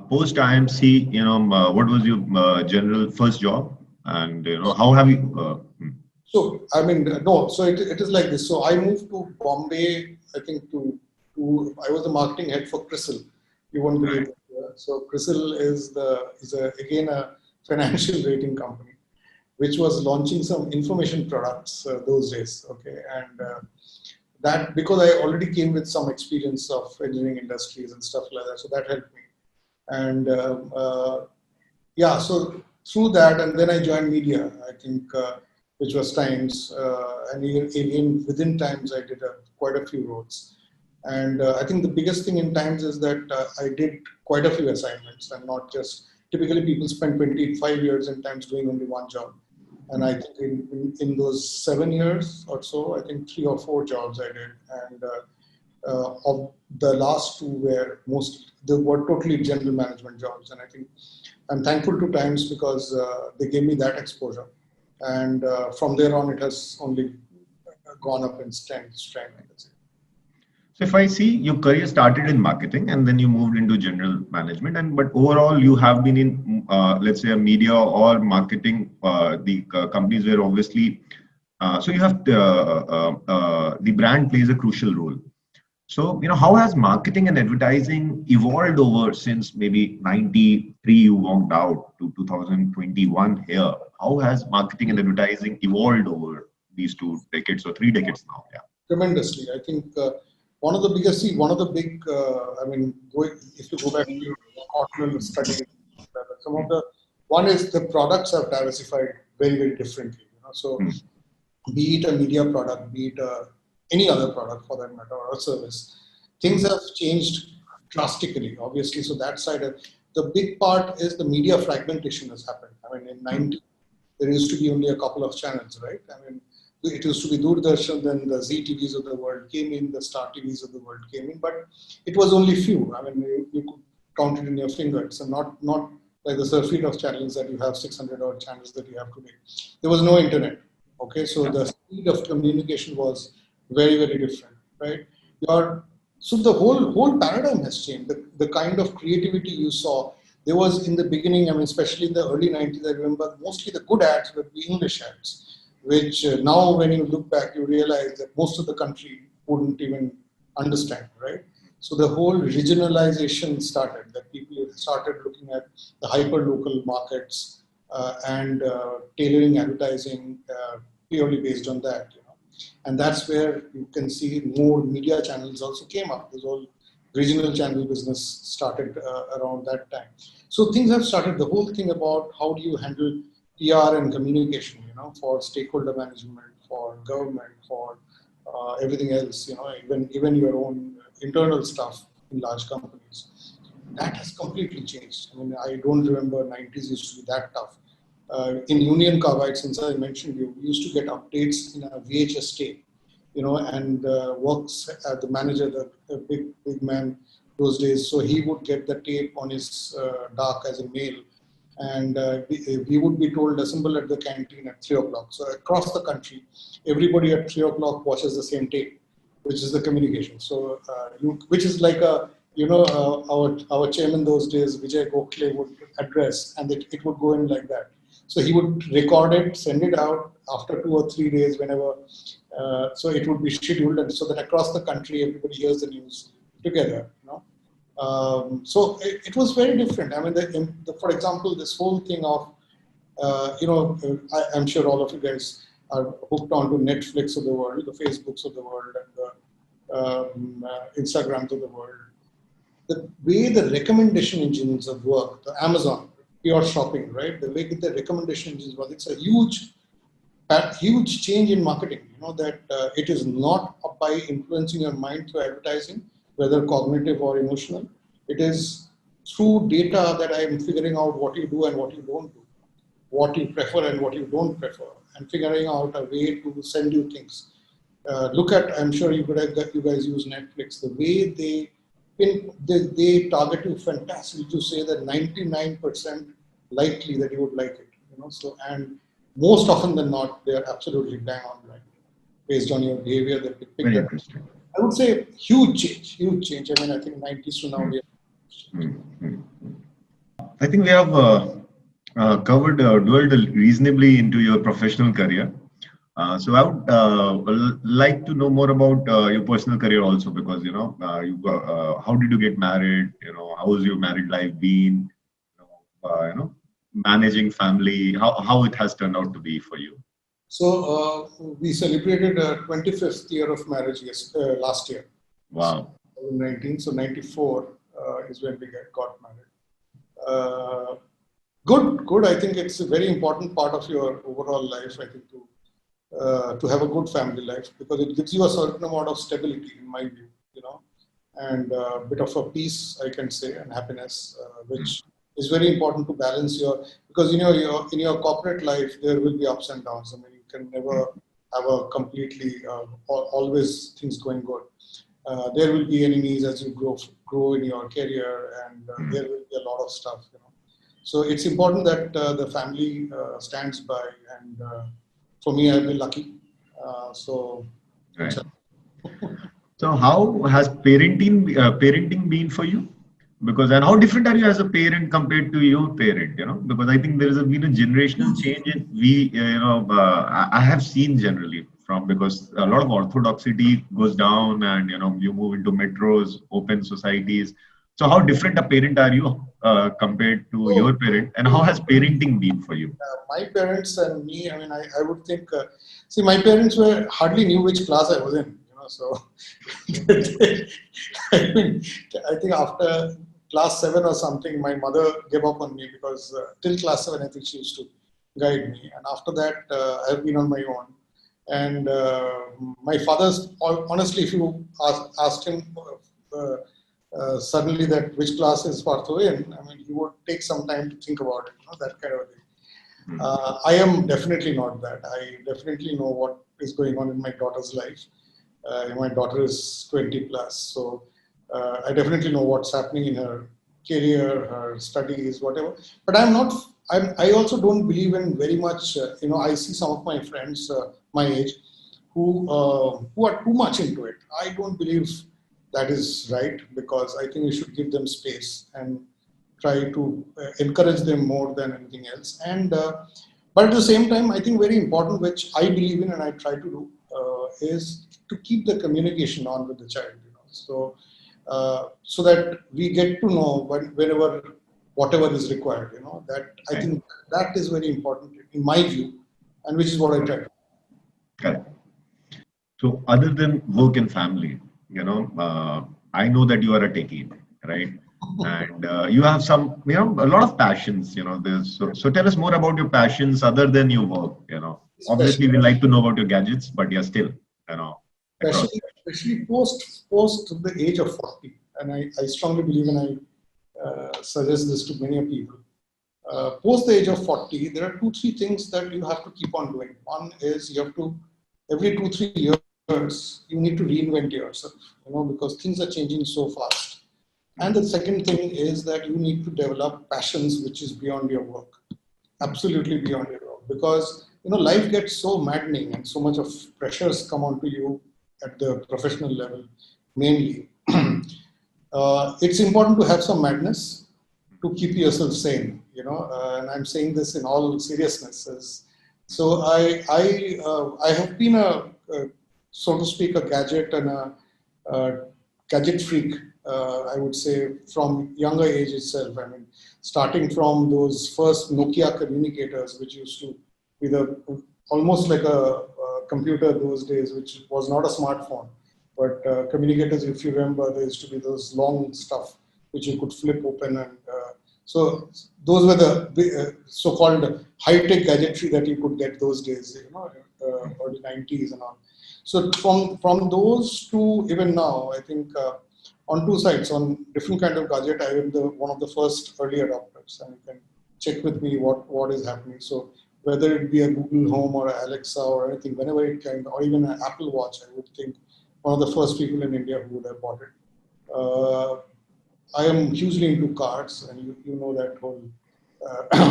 post IMC, what was your general first job, and how have you? So, I mean, no, so it is like this. So I moved to Bombay, I think I was the marketing head for CRISIL. You won't believe it. So CRISIL again a financial rating company, which was launching some information products those days. Okay. And that, because I already came with some experience of engineering industries and stuff like that. So that helped me. And yeah, so through that, and then I joined media, I think, which was Times, and even within Times, I did quite a few roles. And I think the biggest thing in Times is that I did quite a few assignments, and not just typically people spend 25 years in Times doing only one job. And I think in those 7 years or so, I think 3 or 4 jobs I did, and of the last 2 they were totally general management jobs. And I think I'm thankful to Times because they gave me that exposure. And from there on, it has only gone up in strength. So if I see your career started in marketing and then you moved into general management, but overall you have been in, let's say, a media or marketing. The companies where obviously, so you have the brand plays a crucial role. So, how has marketing and advertising evolved over since maybe 93 you walked out to 2021 here? How has marketing and advertising evolved over these 2 decades or 3 decades now? Yeah. Tremendously. I think one of the big, if you go back to Cotton studies, one is the products have diversified very, very differently. So be it a media product, be it any other product for that matter, or a service, things have changed drastically, obviously. So that side, the big part is the media fragmentation has happened. I mean, in 90, there used to be only a couple of channels, right? I mean, it used to be Doordarshan, then the Z TVs of the world came in, the Star TVs of the world came in, but it was only few. I mean, you could count it in your fingers, and not like the surfeit of channels that you have, 600 odd channels that you have today. There was no internet. Okay, so the speed of communication was very, very different, right? So the whole paradigm has changed. The kind of creativity you saw, there was in the beginning, I mean, especially in the early 90s, I remember mostly the good ads were the English ads, which now when you look back, you realize that most of the country wouldn't even understand, right? So the whole regionalization started, that people started looking at the hyper-local markets and tailoring advertising purely based on that. And that's where you can see more media channels also came up. This whole regional channel business started around that time. So things have started, the whole thing about how do you handle PR and communication, for stakeholder management, for government, for everything else, even your own internal stuff in large companies. That has completely changed. I mean, I don't remember 90s used to be that tough. In Union Carbide, since I mentioned you, we used to get updates in a VHS tape, and works at the manager, the big man those days. So he would get the tape on his dock as a mail, and we would be told assemble at the canteen at 3 o'clock. So across the country, everybody at 3 o'clock watches the same tape, which is the communication. So which is like our chairman those days, Vijay Gokhale, would address, and it would go in like that. So he would record it, send it out after 2 or 3 days, whenever. So it would be scheduled, and so that across the country everybody hears the news together. So it was very different. I mean, for example, this whole thing of, I'm sure all of you guys are hooked onto Netflix of the world, the Facebooks of the world, and the Instagrams of the world. The way the recommendation engines of work, the Amazon, pure shopping, right? The way the recommendation engines work, it's a huge change in marketing. That it is not by influencing your mind through advertising, whether cognitive or emotional. It is through data that I am figuring out what you do and what you don't do, what you prefer and what you don't prefer, and figuring out a way to send you things. I'm sure you guys use Netflix. The way they target you fantastic to say that 99% likely that you would like it. So, and most often than not, they are absolutely bang on right based on your behavior that they pick. Very interesting. I would say huge change. I mean, I think 90s to now we are. I think we have covered, dwelled reasonably into your professional career. So I would like to know more about your personal career also, because how did you get married? How has your married life been? Managing family, how it has turned out to be for you. So we celebrated 25th year of marriage last year. Wow. 2019, so 94 is when we got married. Good. I think it's a very important part of your overall life. I think to have a good family life, because it gives you a certain amount of stability, in my view, and a bit of a peace, I can say, and happiness, which is very important to balance because in your corporate life there will be ups and downs. I mean, you can never have a completely always things going good. There will be enemies as you grow in your career, and there will be a lot of stuff. So it's important that the family stands by, and for me, I've been lucky. Right. So how has parenting been for you? And how different are you as a parent compared to your parent? Because I think there has been a generational change I have seen generally because a lot of orthodoxity goes down, and you move into metros, open societies. So how different a parent are you compared to your parent, and how has parenting been for you? My parents and me, I mean, I would think, see, my parents hardly knew which class I was in, so I think after class 7 or something, my mother gave up on me, because till class 7, I think she used to guide me. And after that, I've been on my own. And my father's, honestly, if you asked him suddenly that which class is Partho in, I mean, he would take some time to think about it, that kind of thing. I am definitely not that. I definitely know what is going on in my daughter's life. My daughter is 20 plus, so I definitely know what's happening in her career, her studies, whatever. But I also don't believe in very much. I see some of my friends my age who are too much into it. I don't believe that is right, because I think we should give them space and try to encourage them more than anything else. And but at the same time, I think very important, which I believe in and I try to do, is to keep the communication on with the child. So that we get to know whatever is required. That I think that is very important in my view, and which is what I try to do. Correct. So other than work and family, I know that you are a techie, right? And you have a lot of passions, so tell us more about your passions other than your work, Obviously we like to know about your gadgets, but yeah, still, especially post the age of 40. And I strongly believe, and I suggest this to many people. Post the age of 40, there are 2-3 things that you have to keep on doing. One is you have to, every 2-3 years, you need to reinvent yourself, because things are changing so fast. And the second thing is that you need to develop passions which is beyond your work, absolutely beyond your work, because life gets so maddening and so much of pressures come onto you at the professional level, mainly. It's important to have some madness to keep yourself sane, and I'm saying this in all seriousness. So I have been so to speak, a gadget and a gadget freak, I would say, from younger age itself. I mean, starting from those first Nokia communicators, which used to be almost like a computer those days, which was not a smartphone. But communicators, if you remember, there used to be those long stuff which you could flip open. And so those were the so-called high-tech gadgetry that you could get those days, early 90s and all. So from those to even now, I think on two sides, on different kind of gadget, I am one of the first early adopters, and you can check with me what is happening. So whether it be a Google Home or Alexa or anything, whenever it can, or even an Apple Watch, I would think one of the first people in India who would have bought it. I am hugely into cars, and you know that whole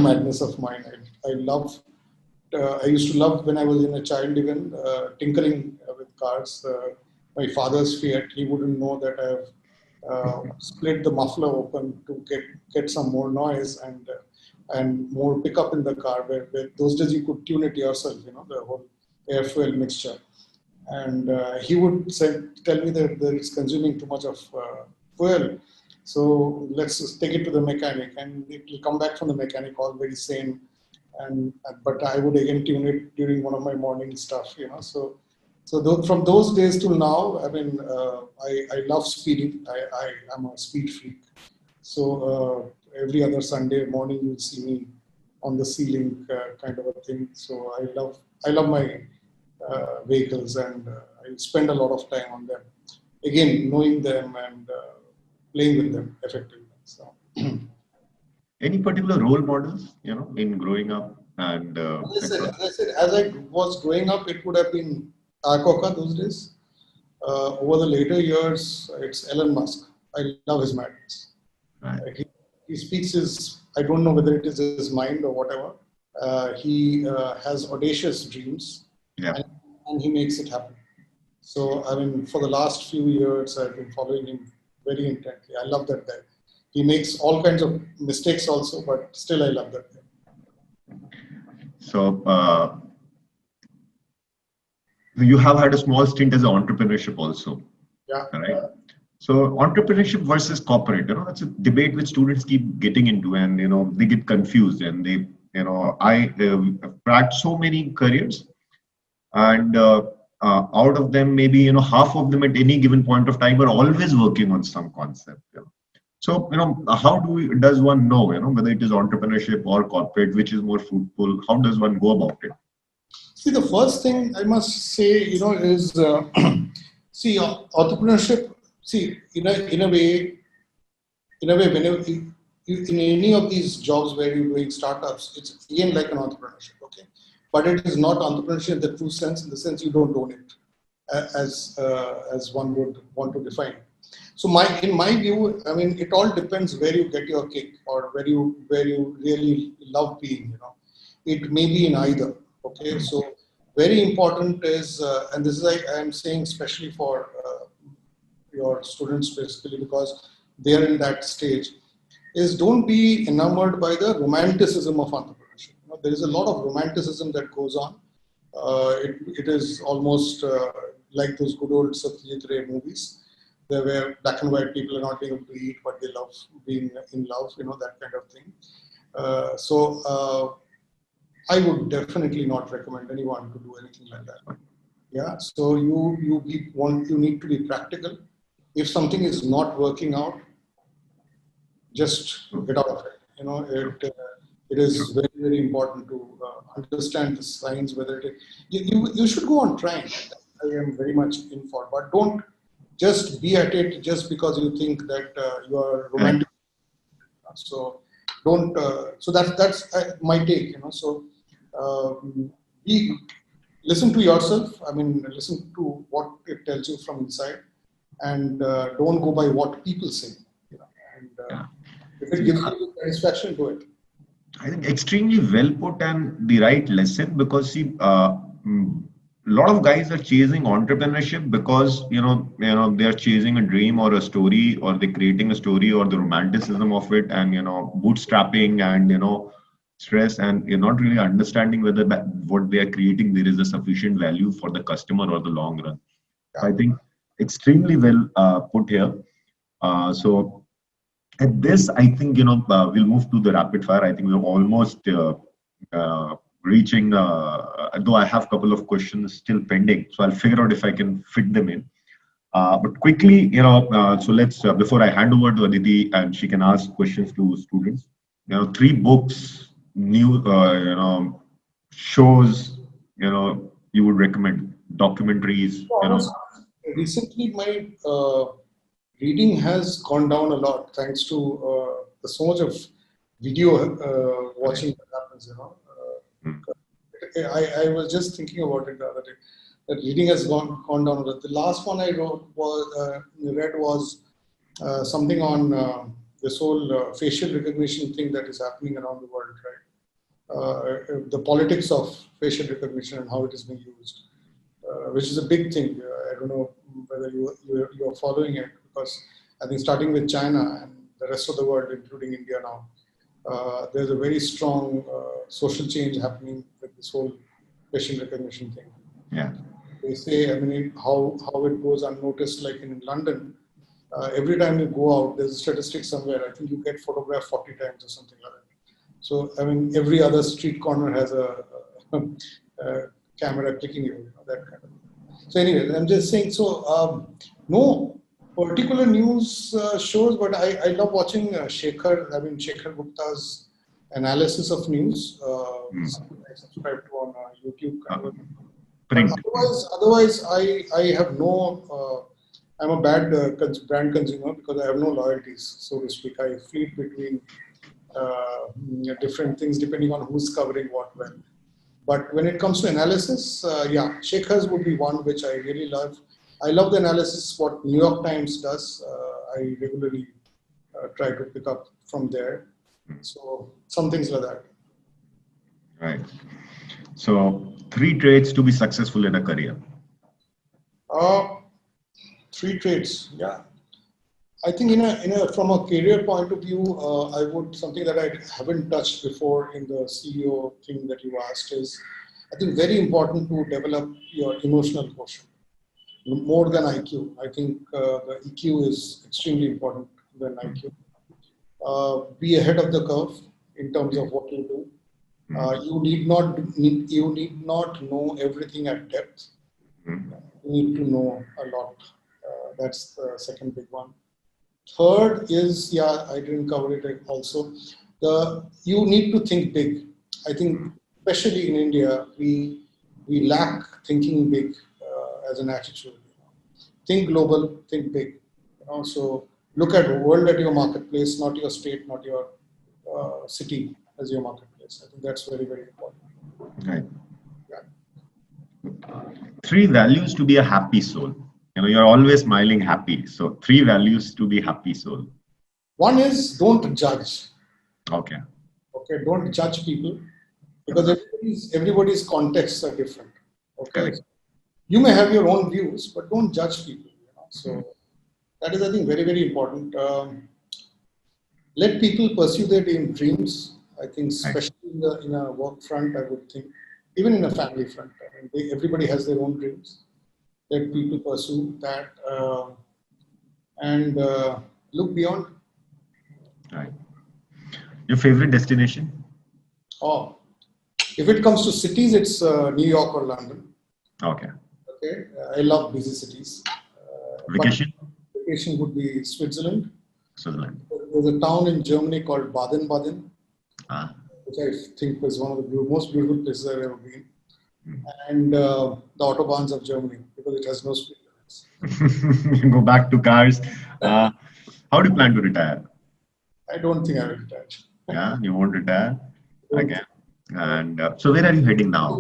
madness of mine. I used to love, when I was in a child, even tinkering with cars. My father's Fiat, he wouldn't know that I have split the muffler open to get some more noise and more pickup in the car. Where those days you could tune it yourself, the whole air fuel mixture. And he would tell me that it's consuming too much of fuel. So let's just take it to the mechanic, and it will come back from the mechanic all very sane. And but I would again tune it during one of my morning stuff, So from those days till now, I mean, I love speeding. I'm a speed freak. So every other Sunday morning, you'll see me on the ceiling kind of a thing. So I love my vehicles, and I spend a lot of time on them. Again, knowing them and playing with them effectively. So, Any particular role models, in growing up and as I was growing up, it would have been Akoka those days. Over the later years, it's Elon Musk. I love his madness. Right. He speaks his, I don't know whether it is his mind or whatever. He has audacious dreams, Yeah. and he makes it happen. So, I mean, for the last few years, I've been following him very intently. I love that guy. He makes all kinds of mistakes also, but still I love that guy. So you have had a small stint as an entrepreneurship also, Yeah. right? So entrepreneurship versus corporate, that's a debate which students keep getting into, and they get confused, and I cracked so many careers, and out of them, maybe half of them at any given point of time are always working on some concept. So how does one know, whether it is entrepreneurship or corporate, which is more fruitful? How does one go about it? See, the first thing I must say, is see entrepreneurship. See, in a way, whenever in any of these jobs where you're doing startups, it's again like an entrepreneurship, okay? But it is not entrepreneurship in the true sense, in the sense you don't own it, as one would want to define. So in my view, I mean, it all depends where you get your kick, or where you really love being. It may be in either. Okay, so very important is, and this is I am saying especially for your students, basically because they are in that stage, is don't be enamored by the romanticism of entrepreneurship. There is a lot of romanticism that goes on. It is almost like those good old Satyajit Ray movies, where black and white people are not able to eat, but they love being in love, that kind of thing. So I would definitely not recommend anyone to do anything like that. Yeah. So you need to be practical. If something is not working out, just get out of it. It is very, very important to understand the signs. Whether you should go on trying. I am very much in for, but don't just be at it just because you think that you are romantic. So don't. So that's my take. So listen to yourself. I mean, listen to what it tells you from inside, and don't go by what people say. And if it gives you satisfaction, do it. I think extremely well put and the right lesson, because see, a lot of guys are chasing entrepreneurship because they are chasing a dream or a story, or they're creating a story, or the romanticism of it, and bootstrapping and stress, and you're not really understanding whether what they are creating there is a sufficient value for the customer or the long run. Yeah. I think extremely well put here. So at this, I think we'll move to the rapid fire. I think we're almost reaching. Though I have a couple of questions still pending, so I'll figure out if I can fit them in. But quickly, so let's before I hand over to Aditi and she can ask questions to students. 3 books, new shows, you would recommend, documentaries. Recently, my reading has gone down a lot thanks to so much of video watching that happens. I was just thinking about it the other day. That reading has gone down. The last one I read was something on this whole facial recognition thing that is happening around the world, right? The politics of facial recognition and how it is being used, which is a big thing. I don't know whether you are following it, because I think starting with China and the rest of the world, including India now, there's a very strong social change happening with this whole facial recognition thing. Yeah. They say, I mean, how it goes unnoticed, like in London, every time you go out, there's a statistic somewhere, I think you get photographed 40 times or something like that. So, I mean, every other street corner has a camera clicking you, that kind of. So anyway, I'm just saying, so no particular news shows, but I love watching Shekhar Gupta's analysis of news. I subscribe to on YouTube. Kind of. Print. Otherwise, I have no. I'm a bad brand consumer because I have no loyalties, so to speak. I fleet between different things depending on who's covering what when. But when it comes to analysis, Shekhar's would be one which I really love. I love the analysis what New York Times does. I regularly try to pick up from there. So some things like that. Right. So 3 traits to be successful in a career. 3 traits. Yeah. I think from a career point of view, I would, something that I haven't touched before in the CEO thing that you asked is, I think very important to develop your emotional quotient more than IQ. I think the EQ is extremely important than IQ. Be ahead of the curve in terms of what you do. You need not know everything at depth. You need to know a lot. That's the second big one. Third is, I didn't cover it also. You need to think big. I think, especially in India, we lack thinking big as an attitude. Think global, think big. So look at the world at your marketplace, not your state, not your city as your marketplace. I think that's very, very important. Right. 3 values to be a happy soul. You're always smiling, happy. So 3 values to be happy soul. One is don't judge. Okay. Don't judge people because everybody's contexts are different. Okay. Correct. You may have your own views, but don't judge people. So that is, I think, very, very important. Let people pursue their dreams. I think, especially in a work front, I would think, even in a family front, everybody has their own dreams. Let people pursue that and look beyond. Right. Your favorite destination? If it comes to cities, it's New York or London. Okay. I love busy cities. Vacation? Vacation would be Switzerland. Switzerland. There's a town in Germany called Baden-Baden, which I think was one of the most beautiful places I've ever been. And the Autobahns of Germany, because it has no speed limits. Go back to cars. How do you plan to retire? I don't think I will retire. Yeah, you won't retire again. And so, where are you heading now?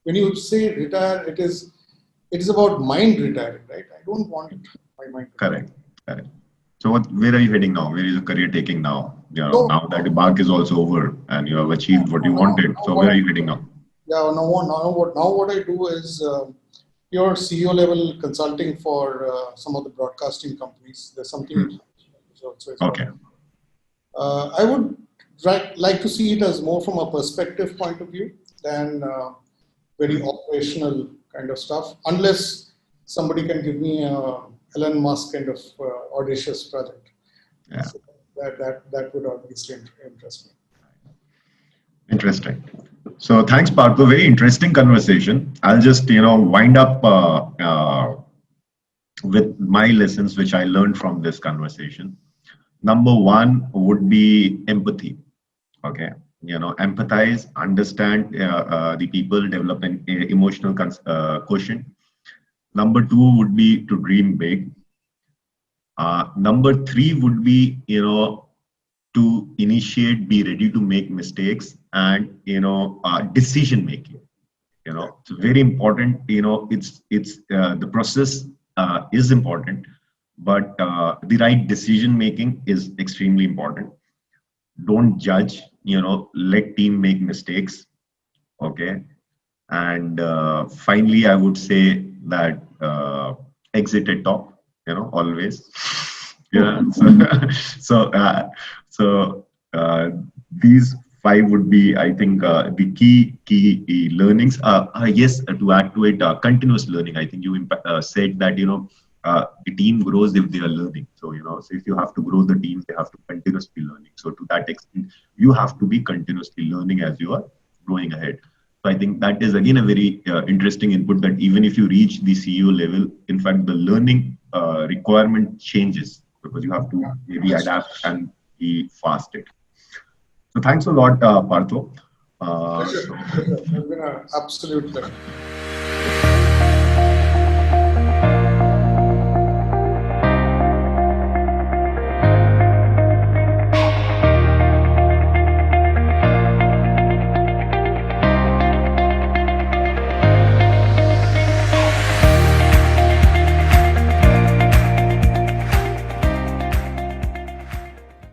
When you say retire, it is about mind retiring, right? I don't want my mind. Correct. So, where are you heading now? Where is your career taking now? Now that the bark is also over and you have achieved what you wanted. So, where are you heading now? Yeah, now what I do is pure CEO level consulting for some of the broadcasting companies. There's something. Okay. I would like to see it as more from a perspective point of view than very operational kind of stuff. Unless somebody can give me a Elon Musk kind of audacious project. Yeah. So that would obviously interest me. Interesting. So thanks, Partho. Very interesting conversation. I'll just wind up with my lessons which I learned from this conversation. Number 1 would be empathy. Okay, empathize, understand the people, develop an emotional quotient. Number 2 would be to dream big. Number 3 would be to initiate, be ready to make mistakes, and decision making. It's very important. It's the process is important, but the right decision making is extremely important. Don't judge. Let team make mistakes. Okay, and finally, I would say that exit at top. always. Yeah. So these five would be, I think, the key learnings. Yes, to add to it, continuous learning. I think you said that the team grows if they are learning. So if you have to grow the team, they have to continuously learning. So to that extent, you have to be continuously learning as you are growing ahead. So I think that is again a very interesting input, that even if you reach the CEO level, in fact, the learning requirement changes because you have to maybe adapt and be fast. So thanks a lot, Partho. Pleasure. So Pleasure. It's been an absolute pleasure.